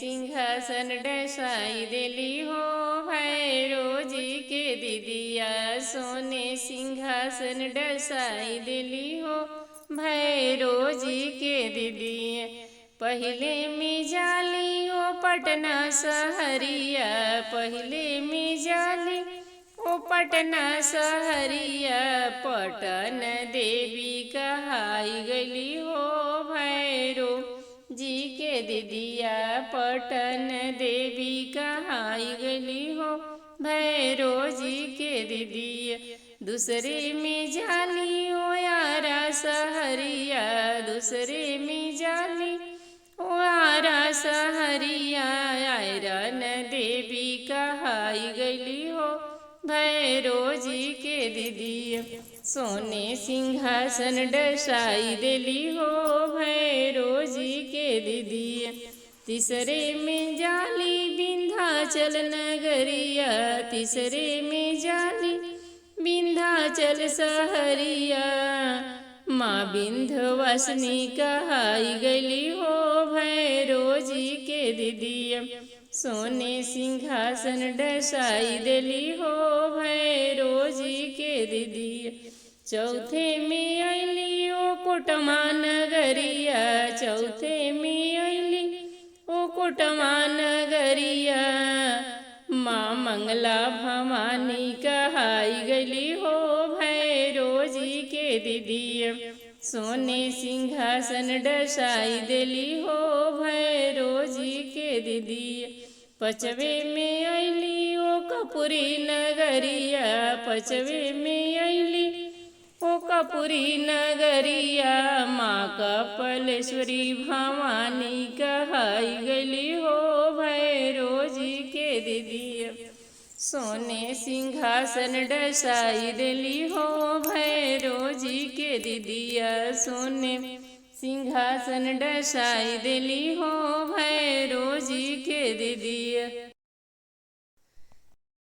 सिंहासन डसाई देली हो भैरो जी के दीदिया। सोने सिंहासन डसाई देली हो भैरो जी के दीदिया। पहले में जाली ओ पटना सहरिया, पहले में जाली ओ पटना सहरिया। पटन देवी कहाई गली हो भैरो जी के दीदिया। पटन देवी कहाई गली हो भैरो जी के दीदिया। दूसरे में जाली ओ यारा सहरिया, दूसरे में जाली ओ यारा सहरिया। आयरन देवी कहाई गली हो भैरो जी के दीदिया। सोने सिंहासन डसाई देली हो भैरो जी के दीदिया। तीसरे में जाली विंध्याचल नगरिया, तीसरे में जाली विंध्याचल सहरिया। माँ विंध्यवासिनी कहाई गली हो भैरो जी के दीदिया। सोने सिंहासन डसाई देली हो भैरो जी के दीदिया। चौथे में अली ओ कोटमा नगरिया, चौथे में अली ओ कोटमा नगरिया। माँ मंगला भवानी कहाई गली हो भैरो जी के दीदिया। सोने सिंहासन डसाई देली हो भैरो जी के दीदिया। पचवे में अली ओ कपूरी नगरिया, पचवे में अली ओ कपूरी नगरिया। माँ कपालेश्वरी भवानी कहाई गली हो भैरो जी के दीदिया। सोने सिंहासन डसाई देली हो भैरो जी के दीदिया। सोने सिंहासन डसाई देली हो भैरो जी के दीदिया।